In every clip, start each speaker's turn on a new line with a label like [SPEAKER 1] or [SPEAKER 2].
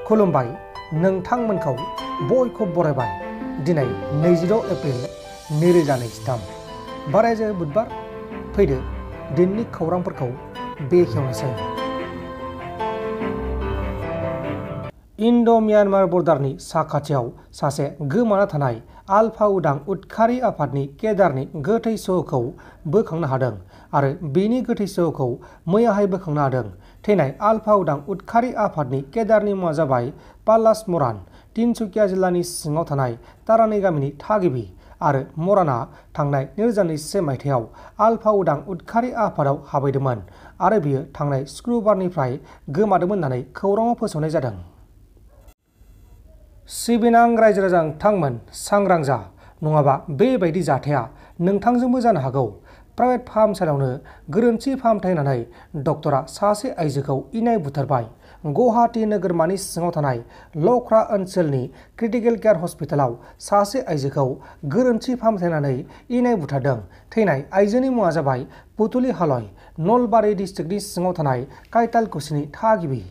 [SPEAKER 1] खुलुमबाय नोंथांमोनखौ बयखौ बरायबाय दिनै 26 एप्रिल 2023 बारायजो बुधबार फैदो दिननि खौरांफोरखौ बेखेवनोसै। इन्ड'-म्यानमार बर्डारनि साखाथियाव सासे गोमाना थानाय आलफा उदां उदखारि आफादनि केडारनि गोथै सह'खौ बोखांनो हादों आरो बेनि गोथै सह'खौ मैयाहाय बोखांनो हादों। थैनाय आलफा उदां उदखारि आफादनि केडारनि मुङा जाबाय पालास मरान, तिनसुकिया जिल्लानि सिङाव थानाय तारानि गामिनि थागिबि आरो मराना थांनाय 2021 मायथाइयाव आलफा उदां उदखारि आफादाव हाबैदोंमोन आरो बियो थांनाय शुक्रबारनिफ्राय गोमादोंमोन होननानै खौराङाव फोसावनाय जादों। सिबिनां रायजो राजा नोंथांमोन सांग्रां जा, नङाबा बेबायदि जाथाया नोंथांजोंबो जानो हागौ। प्राइभेट फाहामसालियावनो गोरोन्थि फाहामथाय होनानै डक्टरा सासे आइजोखौ इनाय बुथारबाय। गुवाहाटी नोगोरमानि सिङाव थानाय लख्रा ओनसोलनि क्रिटिकेल केयार हस्पिटालाव सासे आइजोखौ गोरोन्थि फाहामथाय होनानै इनाय बुथारदों। थैनाय आइजोनि मुङा जाबाय पुतुलि हालय, नलबारि डिस्ट्रिक्टनि सिङाव थानाय काइतालकुसिनि थागिबि।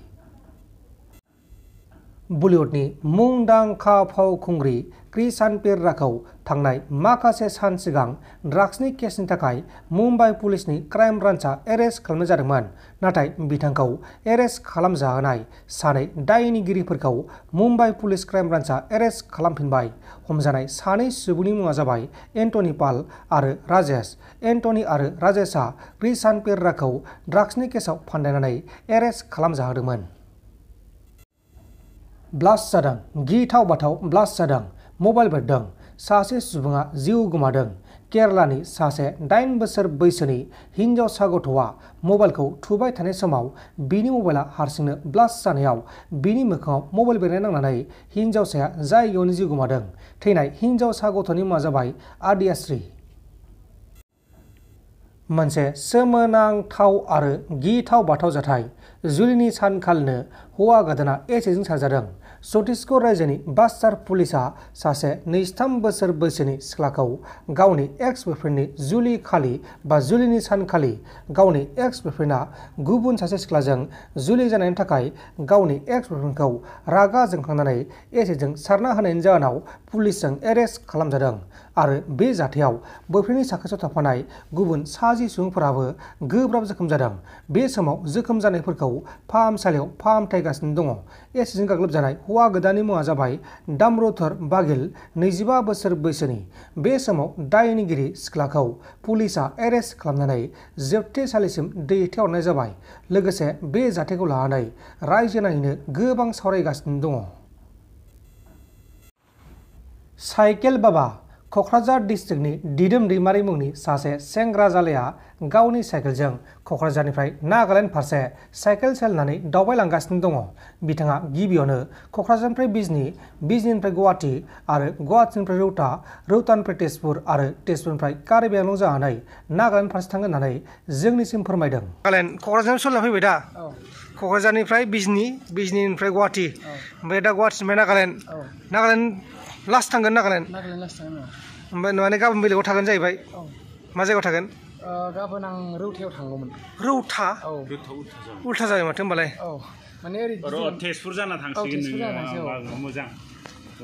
[SPEAKER 1] बलिउडनि मुंदांखा फावखुंग्रि क्रिसानपेरराखौ थांनाय माखासे सान सिगां ड्राग्सनि केसनि थाखाय मुम्बाइ पुलिसनि क्राइम ब्रान्चआ एरेस्ट खालामनाय जादोंमोन, नाथाय बिथांखौ एरेस्ट खालामजाहोनाय सानै दायनिगिरिफोरखौ मुम्बाइ पुलिस क्राइम ब्रान्चआ एरेस्ट खालामफिनबाय। हमजानाय सानै सुबुंनि मुङा जाबाय एन्टनी पाल आरो राजेश। एन्टनी आरो राजेशआ क्रिसानपेरराखौ ड्राग्सनि केसआव फान्दायनानै एरेस्ट खालामजाहोदोंमोन। ब्लास्ट जादों, गिथाव बाथाव ब्लास्ट जादों, मबाइल बेरदों, सासे सुबुङा जिउ गोमादों। केरालानि सासे 8 बोसोर बैसोनि हिनजावसा गथ'आ मबाइलखौ थुबाय थानाय समाव बिनि मबाइला हारसिंनो ब्लास्ट जानायाव बिनि मोखाङाव मबाइल बेरनाय नांनानै हिनजावसाया जायगायावनो जिउ गोमादों। थैनाय हिनजावसा गथ'नि मुङा जाबाय आदियाश्री। मोनसे सोमोनांथाव आरो गिथाव बाथाव जाथाय। जुलिनि सानखालिनो हौवा गोदाना एसिडजों सारजादों। छत्तीसगढ़ रायजोनि बास्टार पुलिसआ सासे 23 बोसोर बैसोनि सिख्लाखौ गावनि एक्स बयफ्रेन्डनि जुलि खालि बा जुलिनि सानखालि गावनि एक्स बयफ्रेन्डआ गुबुन सासे सिख्लाजों जुलि जानायनि थाखाय गावनि एक्स बयफ्रेन्डखौ रागा जोंखांनानै एसिडजों सारना होनायनि जाहोनाव पुलिसजों एरेस्ट खालामजादों आरो बे जाथायाव बयफ्रेन्डनि साखाथियाव थाफानाय गुबुन 60 सुबुंफोराबो गोब्राब जोखोम जादों। बे समाव जोखोम जानायफोरखौ फाहामसालियाव फाहामथायगासिनो दङ। एसिडजों गाग्लोबजानाय हौवा गोदाननि मुङा जाबाय दामरोथर बाघेल, 25 बोसोर बैसोनि। बे समाव दायनिगिरि सिख्लाखौ पुलिसआ एरेस्ट खालामनानै जोबथेसालिसिम दैथायहरनाय जाबाय। लोगोसे बे जाथायखौ लानानै रायजो नाङैनो गोबां सावरायगासिनो दङ। साइकेल बाबा क'क्राझार डिस्ट्रिक्टनि दिदोम दैमारि मुंनि सासे सेंग्रा जालाया गावनि साइकेलजों क'क्राझारनिफ्राय नागालेण्ड फारसे साइकेल सालायनानै दावबायलांगासिनो दङ। बिथाङा गिबियावनो क'क्राझारनिफ्राय बिजनी, बिजनीनिफ्राय गुवाहाटी आरो गुवाहाटीनिफ्राय रौता, रौतानिफ्राय तेजपुर आरो तेजपुरनिफ्राय कार्बि आंलं जानानै नागालेण्ड फारसे थांगोन होननानै जोंनिसिम फोरमायदों। नागालेण्ड क'क्राझारनिफ्राय सलिना फैबाय दा? क'क्राझारनिफ्राय बिजनी, बिजनीनिफ्राय गुवाहाटी, ओमफ्राय दा गुवाहाटीनिफ्राय नागालेण्ड। नागालेण्ड लास्ट थांगोन नागालेण्ड? नागालेण्ड लास्ट थांगोन। ओमफ्राय माने गाबोन बेलेगाव थागोन जाहैबाय? औ। मा जायगायाव थागोन? गाबोन आं रौतायाव थांगौमोन। रौता? औ। उल्था जाबाय माथो होनबालाय? औ। माने ओरै तेजपुर जाना थांसिगोन नोङो। मोजां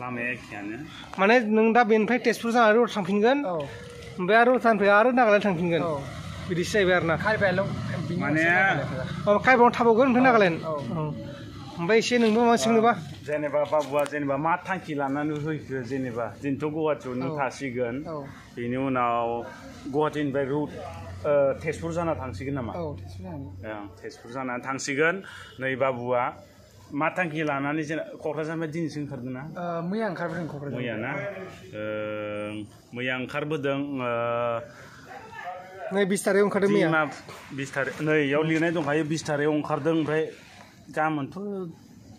[SPEAKER 1] लामाया एखेयानो। माने नों दा बेनिफ्राय तेजपुर जानानै रौता थांफिनगोन? औ। ओमफ्राय आरो रौतानिफ्राय आरो नागालेण्ड थांफिनगोन? औ। बिदिसो जाहैबाय आरो ना? कार्बि आंलं माने कार्बि आंलं थाबावगोन ओमफ्राय नागालेण्ड? औ। ओमफ्राय एसे नोंबो माबा सोंनोबा? जेनेबा बाबुआ जेनेबा मा थांखि लानानै फैखो, जेनेबा दिनैथ' गुवाहाटीयावनो थासिगोन, बेनि उनाव गुवाहाटीनिफ्राय तेजपुर जाना थांसिगोन नामा? औ, तेजपुर जानानै थांसिगोन। नै बाबुआ मा थांखि लानानै क'क्राझारनिफ्राय दिनैसो ओंखारदों ना? मैया ओंखारबोदों क'क्राझार। मैया ना? मैया ओंखारबोदों। नै 20 थारिखआव ओंखारदों मैया। 20 थारिख नै इयाव लिरनाय दंखायो 20 थारिखआव ओंखारदों। ओमफ्राय गाबोनथ'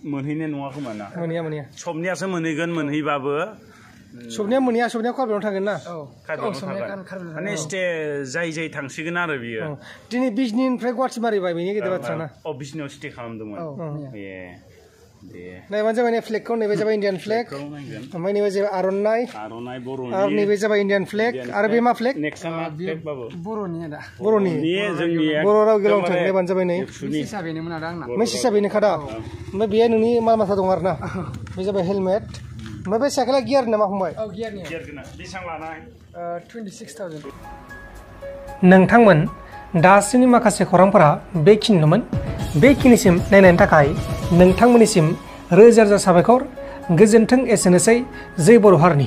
[SPEAKER 1] मोनहैनाय नङा खोमा ना? मोनहैया। सबनियासो मोनहैगोन, मोनहैबाबो। सबनिया मोनहैया, सबनिया कार्बि आंलं थागोन ना? औ, कार्बि आंलं थागोन। माने स्टे जाय थांसिगोन आरो बियो। दिनै बिजनीनिफ्राय गुवाहाटी मारिबाय, बेनि गेदेर बाथ्रा ना? अ, बिजनीयाव स्टे खालामदोंमोन। ए, नायबानो जाबाय फ्लेगखौ नैबे जाबाय इन्डियान फ्लेग ओमफ्राय नैबे जाबाय आर'नाइ आरो नैबे जाबाय इन्डियान फ्लेग आरो बे मा फ्लेग बर'नि बर' राव गेलेनांथों नायबानो जाबाय नै मेसिसा बेनोखा दा ओमफ्राय बेयो नोंनि माल माथा दं आरो ना बे जाबाय हेलमेट ओमफ्राय बे साइकेला गियार नामा फंबाय नोंथांमोन दासिमनि माखासे खौरांफोरा बेखिनिल'मोन बेखिनिसिम नायनायनि थाखाय नोंथांमोननिसिम रोजा रोजा साबायखर गोजोन्थों एसेनोसै जै बर' हारिनि